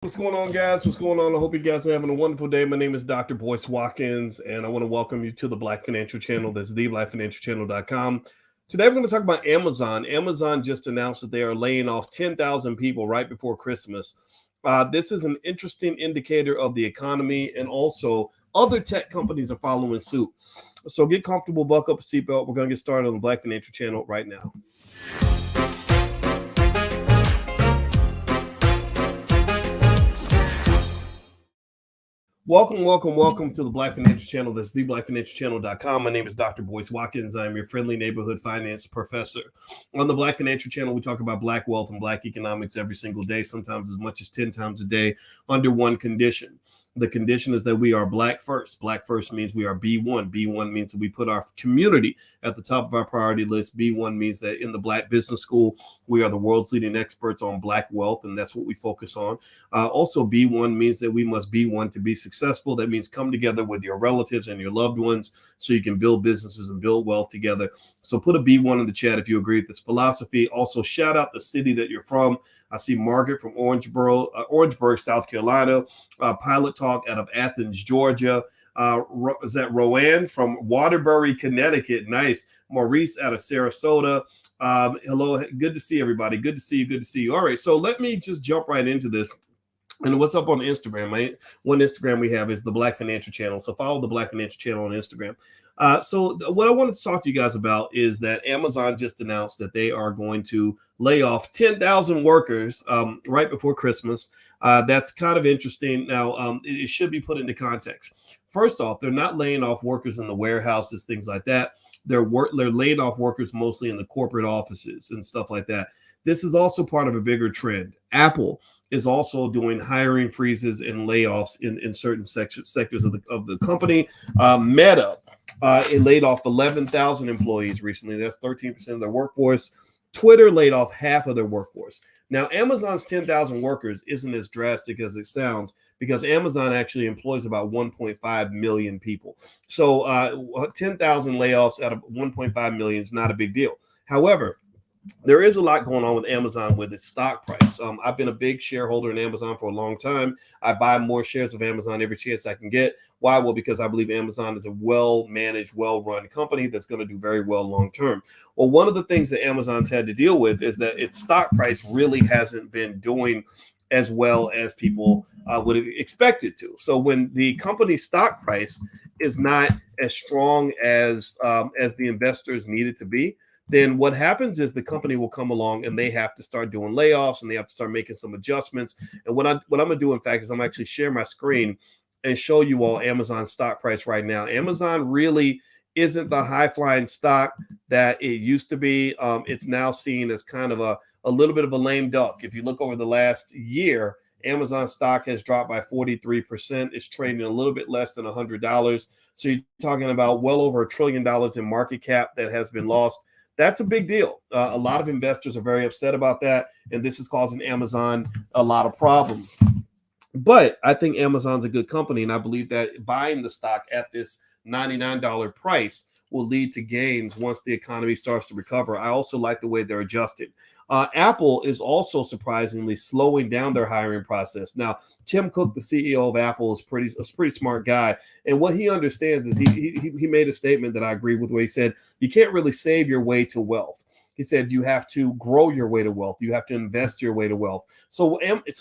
What's going on, guys? What's going on? I hope you guys are having a wonderful day. My name is Dr. Boyce Watkins, and I want to welcome you to the Black Financial Channel. That's theblackfinancialchannel.com. Today, we're going to talk about Amazon. Amazon just announced that they are laying off 10,000 people right before Christmas. This is an interesting indicator of the economy, and also other tech companies are following suit. So get comfortable, buckle up a seatbelt. We're going to get started on the Black Financial Channel right now. Welcome to the Black Financial Channel. That's theblackfinancialchannel.com. My name is Dr. Boyce Watkins. I'm your friendly neighborhood finance professor. On the Black Financial Channel, we talk about Black wealth and Black economics every single day, sometimes as much as 10 times a day, under one condition. The condition is that we are Black first. Black first means we are B1. B1 means that we put our community at the top of our priority list. B1 means that in the Black Business School, we are the world's leading experts on Black wealth, and that's what we focus on. Also, B1 means that we must be one to be successful. That means come together with your relatives and your loved ones so you can build businesses and build wealth together. So put a B1 in the chat if you agree with this philosophy. Also, shout out the city that you're from. I see Margaret from Orangeburg, South Carolina. Pilot Talk out of Athens, Georgia. Is that Rowan from Waterbury, Connecticut? Nice. Maurice out of Sarasota. Hello. Good to see everybody. Good to see you. Good to see you. All right. So let me just jump right into this. And what's up on Instagram? One Instagram we have is the Black Financial Channel. So follow the Black Financial Channel on Instagram. So what I wanted to talk to you guys about is that Amazon just announced that they are going to lay off 10,000 workers right before Christmas. That's kind of interesting. Now, it should be put into context. First off, they're not laying off workers in the warehouses, things like that. They're laying off workers mostly in the corporate offices and stuff like that. This is also part of a bigger trend. Apple is also doing hiring freezes and layoffs in certain sectors of the company. Meta, it laid off 11,000 employees recently. That's 13% of their workforce. Twitter laid off half of their workforce. Now, Amazon's 10,000 workers isn't as drastic as it sounds because Amazon actually employs about 1.5 million people. So 10,000 layoffs out of 1.5 million is not a big deal. However, there is a lot going on with Amazon with its stock price. I've been a big shareholder in Amazon for a long time. I buy more shares of Amazon every chance I can get. Why? Well, because I believe Amazon is a well-managed, well-run company that's going to do very well long-term. Well, one of the things that Amazon's had to deal with is that its stock price really hasn't been doing as well as people would have expected to. So when the company's stock price is not as strong as the investors need it to be, then what happens is the company will come along and they have to start doing layoffs and they have to start making some adjustments. And what I'm going to do, in fact, is I'm actually share my screen and show you all Amazon's stock price right now. Amazon really isn't the high-flying stock that it used to be. It's now seen as kind of a little bit of a lame duck. If you look over the last year, Amazon stock has dropped by 43%. It's trading a little bit less than $100. So you're talking about well over $1 trillion in market cap that has been lost. That's a big deal. A lot of investors are very upset about that, and this is causing Amazon a lot of problems. But I think Amazon's a good company, and I believe that buying the stock at this $99 price will lead to gains once the economy starts to recover. I also like the way they're adjusted. Apple is also surprisingly slowing down their hiring process. Now, Tim Cook, the CEO of Apple, is a pretty smart guy. And what he understands is he made a statement that I agree with, where he said, you can't really save your way to wealth. He said you have to grow your way to wealth. You have to invest your way to wealth. So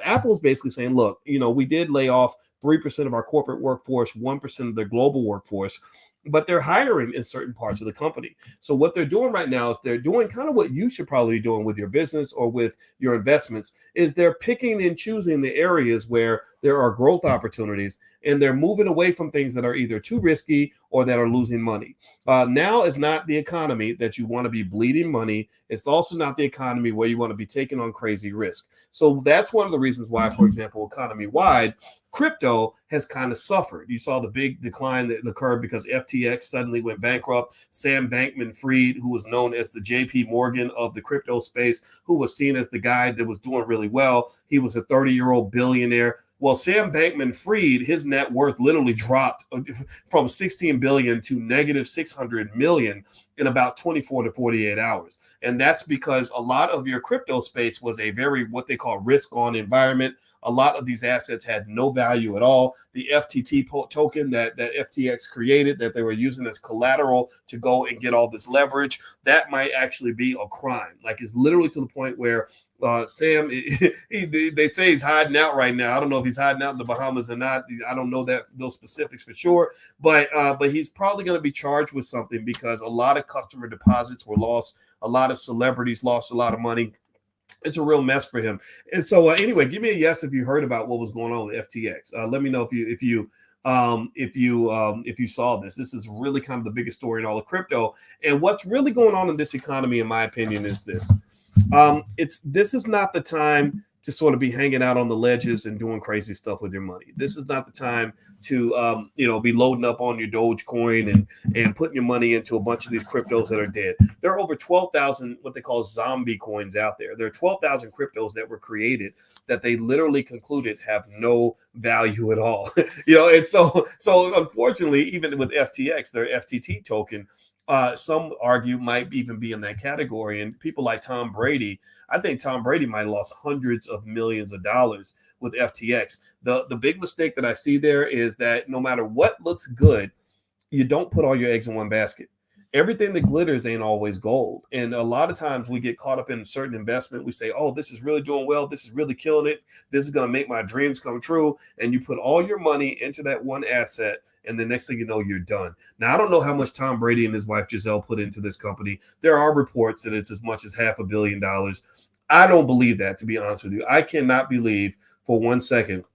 Apple's basically saying, look, we did lay off 3% of our corporate workforce, 1% of their global workforce, but they're hiring in certain parts of the company. So what they're doing right now is they're doing kind of what you should probably be doing with your business or with your investments, is they're picking and choosing the areas where there are growth opportunities, and they're moving away from things that are either too risky or that are losing money. Now is not the economy that you want to be bleeding money. It's also not the economy where you want to be taking on crazy risk. So that's one of the reasons why, for example, economy-wide, crypto has kind of suffered. You saw the big decline that occurred because FTX suddenly went bankrupt. Sam Bankman-Fried, who was known as the JP Morgan of the crypto space, who was seen as the guy that was doing really well. He was a 30-year-old billionaire. Well, Sam Bankman-Fried, his net worth literally dropped from 16 billion to negative 600 million in about 24 to 48 hours. And that's because a lot of your crypto space was a very, what they call risk on environment. A lot of these assets had no value at all. The FTT token that FTX created, that they were using as collateral to go and get all this leverage, that might actually be a crime. Like, it's literally to the point where Sam, they say he's hiding out right now. I don't know if he's hiding out in the Bahamas or not. I don't know those specifics for sure, but he's probably going to be charged with something because a lot of customer deposits were lost. A lot of celebrities lost a lot of money. It's a real mess for him. And so anyway, give me a yes if you heard about what was going on with FTX. Let me know if you saw this. This is really kind of the biggest story in all of crypto. And what's really going on in this economy, in my opinion, is this. This is not the time to sort of be hanging out on the ledges and doing crazy stuff with your money. This is not the time to be loading up on your Dogecoin and putting your money into a bunch of these cryptos that are dead. There are over 12,000 what they call zombie coins out there. There are 12,000 cryptos that were created that they literally concluded have no value at all. And so unfortunately, even with FTX, their FTT token, some argue might even be in that category. And people like Tom Brady, I think Tom Brady might have lost hundreds of millions of dollars with FTX. The big mistake that I see there is that no matter what looks good, you don't put all your eggs in one basket. Everything that glitters ain't always gold. And a lot of times we get caught up in a certain investment. We say, oh, this is really doing well. This is really killing it. This is going to make my dreams come true. And you put all your money into that one asset. And the next thing you know, you're done. Now, I don't know how much Tom Brady and his wife Giselle put into this company. There are reports that it's as much as $500 million. I don't believe that, to be honest with you. I cannot believe for 1 second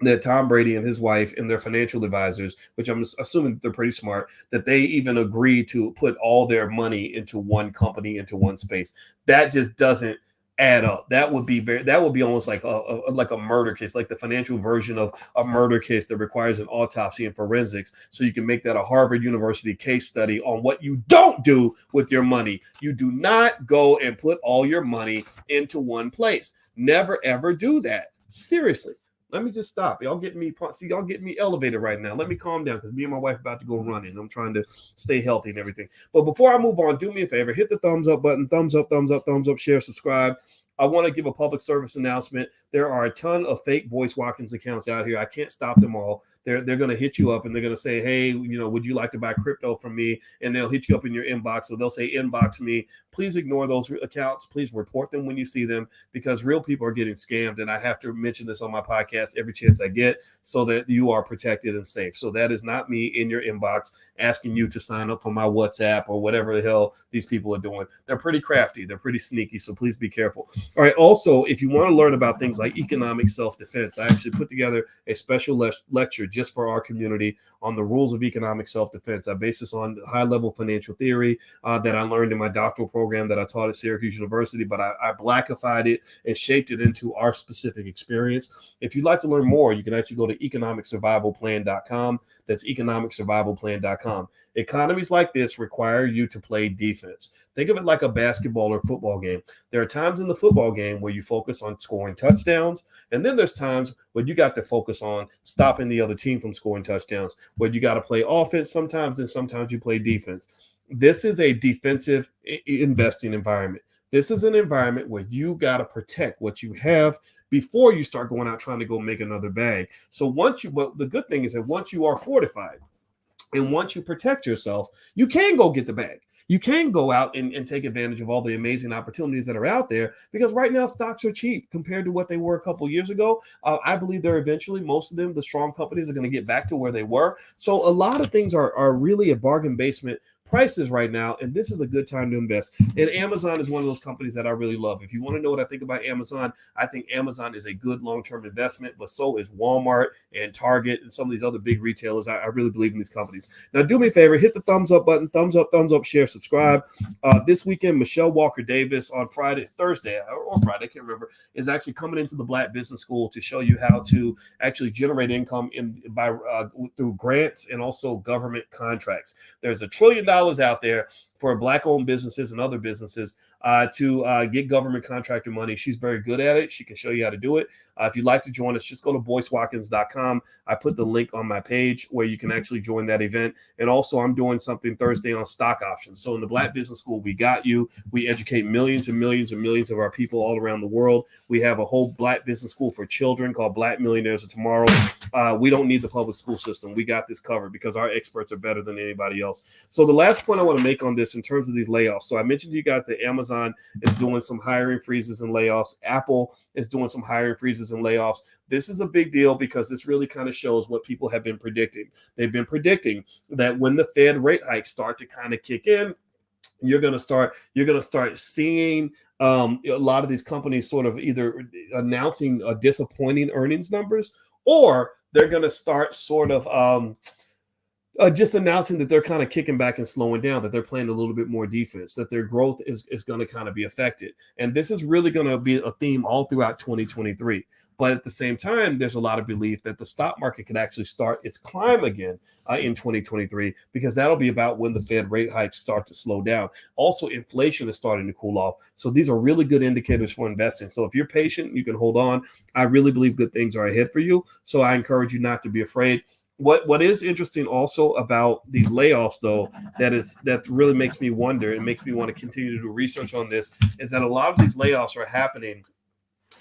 that Tom Brady and his wife and their financial advisors, which I'm assuming they're pretty smart, that they even agreed to put all their money into one company, into one space. That just doesn't add up. That would be almost like a murder case, like the financial version of a murder case that requires an autopsy and forensics. So you can make that a Harvard University case study on what you don't do with your money. You do not go and put all your money into one place. Never, ever do that. Seriously. Let me just stop. Y'all getting me elevated right now. Let me calm down because me and my wife are about to go running. I'm trying to stay healthy and everything. But before I move on, do me a favor. Hit the thumbs up button. Thumbs up, share, subscribe. I want to give a public service announcement. There are a ton of fake Boyce Watkins accounts out here. I can't stop them all. They're going to hit you up and they're going to say, hey, would you like to buy crypto from me? And they'll hit you up in your inbox. So they'll say, inbox me. Please ignore those accounts. Please report them when you see them because real people are getting scammed. And I have to mention this on my podcast every chance I get so that you are protected and safe. So that is not me in your inbox asking you to sign up for my WhatsApp or whatever the hell these people are doing. They're pretty crafty. They're pretty sneaky. So please be careful. All right. Also, if you want to learn about things like economic self-defense, I actually put together a special lecture just for our community on the rules of economic self-defense. I base this on high-level financial theory that I learned in my doctoral program that I taught at Syracuse University, but I blackified it and shaped it into our specific experience. If you'd like to learn more, you can actually go to economicsurvivalplan.com. That's economicsurvivalplan.com. Economies like this require you to play defense. Think of it like a basketball or football game. There are times in the football game where you focus on scoring touchdowns, and then there's times where you got to focus on stopping the other team from scoring touchdowns, where you got to play offense sometimes, and sometimes you play defense. This is a defensive investing environment. This is an environment where you got to protect what you have before you start going out trying to go make another bag. So but the good thing is that once you are fortified and once you protect yourself, you can go get the bag. You can go out and take advantage of all the amazing opportunities that are out there because right now stocks are cheap compared to what they were a couple of years ago. I believe they're eventually, most of them, the strong companies are going to get back to where they were. So a lot of things are really a bargain basement prices right now, and this is a good time to invest. And Amazon is one of those companies that I really love. If you want to know what I think about Amazon, I think Amazon is a good long-term investment, but so is Walmart and Target and some of these other big retailers. I really believe in these companies. Now, do me a favor, hit the thumbs up button, thumbs up, share, subscribe. This weekend, Michelle Walker Davis on Thursday or Friday, I can't remember, is actually coming into the Black Business School to show you how to actually generate income through grants and also government contracts. There's $1 trillion out there for Black-owned businesses and other businesses to get government contractor money. She's very good at it. She can show you how to do it. If you'd like to join us, just go to boycewatkins.com. I put the link on my page where you can actually join that event. And also, I'm doing something Thursday on stock options. So in the Black Business School, we got you. We educate millions and millions and millions of our people all around the world. We have a whole Black Business School for children called Black Millionaires of Tomorrow. We don't need the public school system. We got this covered because our experts are better than anybody else. So the last point I want to make on this in terms of these layoffs. So I mentioned to you guys that Amazon is doing some hiring freezes and layoffs. Apple is doing some hiring freezes and layoffs. This is a big deal because this really kind of shows what people have been predicting. They've been predicting that when the Fed rate hikes start to kind of kick in, you're going to start seeing a lot of these companies sort of either announcing disappointing earnings numbers, or they're going to start sort of just announcing that they're kind of kicking back and slowing down, that they're playing a little bit more defense, that their growth is going to kind of be affected. And this is really going to be a theme all throughout 2023. But at the same time, there's a lot of belief that the stock market could actually start its climb again in 2023, because that'll be about when the Fed rate hikes start to slow down. Also, inflation is starting to cool off. So these are really good indicators for investing. So if you're patient, you can hold on. I really believe good things are ahead for you. So I encourage you not to be afraid. What is interesting also about these layoffs, though, that really makes me wonder and makes me want to continue to do research on this, is that a lot of these layoffs are happening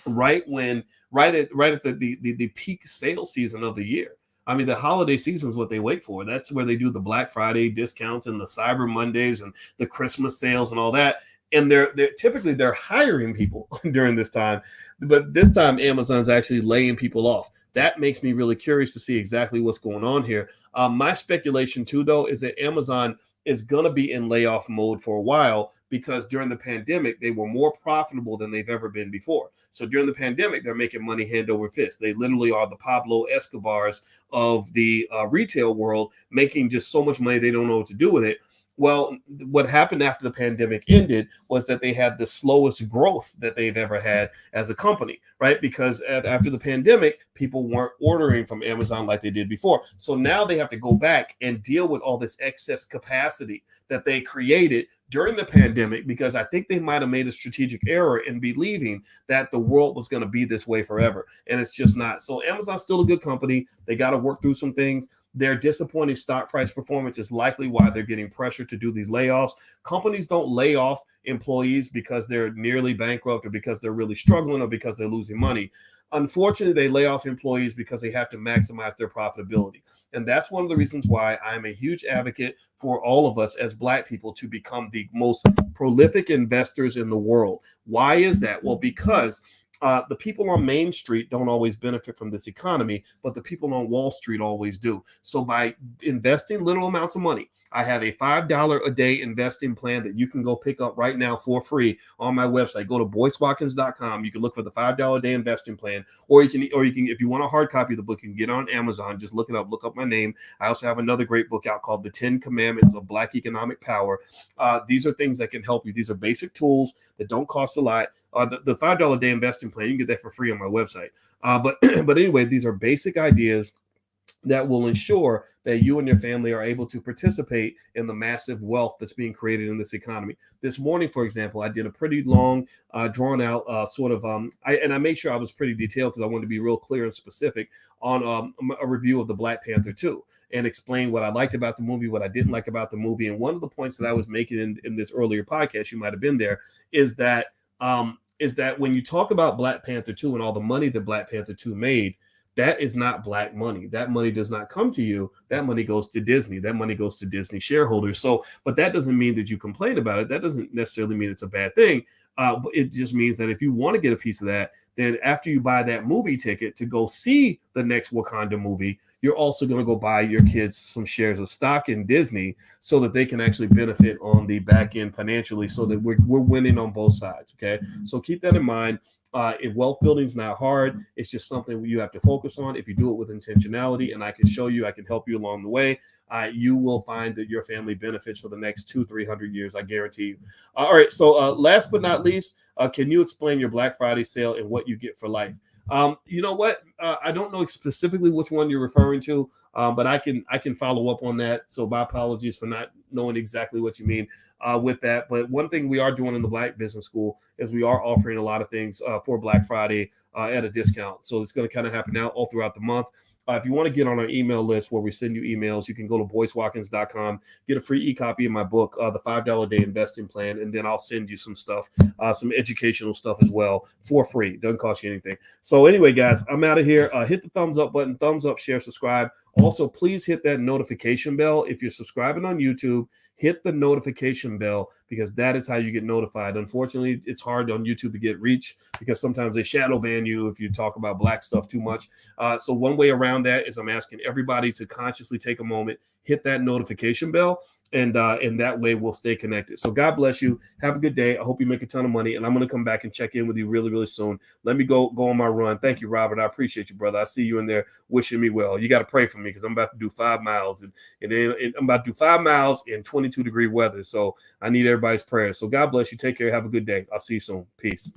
right at the peak sales season of the year. I mean, the holiday season is what they wait for. That's where they do the Black Friday discounts and the Cyber Mondays and the Christmas sales and all that. And they're typically hiring people during this time, but this time Amazon's actually laying people off. That makes me really curious to see exactly what's going on here. My speculation too, though, is that Amazon is going to be in layoff mode for a while, because during the pandemic, they were more profitable than they've ever been before. So during the pandemic, they're making money hand over fist. They literally are the Pablo Escobars of the retail world, making just so much money they don't know what to do with it. Well, what happened after the pandemic ended was that they had the slowest growth that they've ever had as a company, right? Because after the pandemic, people weren't ordering from Amazon like they did before. So now they have to go back and deal with all this excess capacity that they created during the pandemic, because I think they might have made a strategic error in believing that the world was going to be this way forever. And it's just not. So Amazon's still a good company. They got to work through some things. Their disappointing stock price performance is likely why they're getting pressure to do these layoffs. Companies don't lay off employees because they're nearly bankrupt or because they're really struggling or because they're losing money. Unfortunately, they lay off employees because they have to maximize their profitability. And that's one of the reasons why I'm a huge advocate for all of us as Black people to become the most prolific investors in the world. Why is that? Well, because the people on Main Street don't always benefit from this economy, but the people on Wall Street always do. So by investing little amounts of money, I have a $5 a day investing plan that you can go pick up right now for free on my website. Go to boycewatkins.com. You can look for the $5 a day investing plan, or you can, if you want a hard copy of the book, you can get it on Amazon. Just look it up. Look up my name. I also have another great book out called The 10 Commandments of Black Economic Power. These are things that can help you. These are basic tools that don't cost a lot. The $5 a day investing plan, you can get that for free on my website. But anyway, these are basic ideas that will ensure that you and your family are able to participate in the massive wealth that's being created in this economy. This morning, for example, I did a pretty long, drawn out I made sure I was pretty detailed because I wanted to be real clear and specific on a review of the Black Panther 2 and explain what I liked about the movie, what I didn't like about the movie. And one of the points that I was making in this earlier podcast, you might have been there, is that when you talk about Black Panther 2 and all the money that Black Panther 2 made, that is not Black money. That money does not come to you. That money goes to Disney. That money goes to Disney shareholders. So, but that doesn't mean that you complain about it. That doesn't necessarily mean it's a bad thing. But it just means that if you want to get a piece of that, then after you buy that movie ticket to go see the next Wakanda movie, you're also going to go buy your kids some shares of stock in Disney so that they can actually benefit on the back end financially, so that we're winning on both sides. Okay. So keep that in mind. If wealth building is not hard, it's just something you have to focus on. If you do it with intentionality, and I can show you, I can help you along the way, you will find that your family benefits for the next 200-300 years. I guarantee you. All right. So last but not least, can you explain your Black Friday sale and what you get for life? You know what? I don't know specifically which one you're referring to, but I can follow up on that. So my apologies for not knowing exactly what you mean. with that. But one thing we are doing in the Black Business School is we are offering a lot of things for Black Friday at a discount. So it's going to kind of happen now all throughout the month. If you want to get on our email list where we send you emails, you can go to boycewatkins.com, get a free e-copy of my book, The $5 a Day Investing Plan, and then I'll send you some stuff, some educational stuff as well for free. Doesn't cost you anything. So anyway, guys, I'm out of here. Hit the thumbs up button, thumbs up, share, subscribe. Also, please hit that notification bell. If you're subscribing on YouTube, hit the notification bell because that is how you get notified. Unfortunately, it's hard on YouTube to get reach because sometimes they shadow ban you if you talk about Black stuff too much. So one way around that is I'm asking everybody to consciously take a moment, hit that notification bell, and that way we'll stay connected. So God bless you. Have a good day. I hope you make a ton of money, and I'm going to come back and check in with you really, really soon. Let me go on my run. Thank you, Robert. I appreciate you, brother. I see you in there wishing me well. You got to pray for me because I'm about to do 5 miles, and I'm about to do 5 miles in 22-degree weather. So I need everybody's prayers. So God bless you. Take care. Have a good day. I'll see you soon. Peace.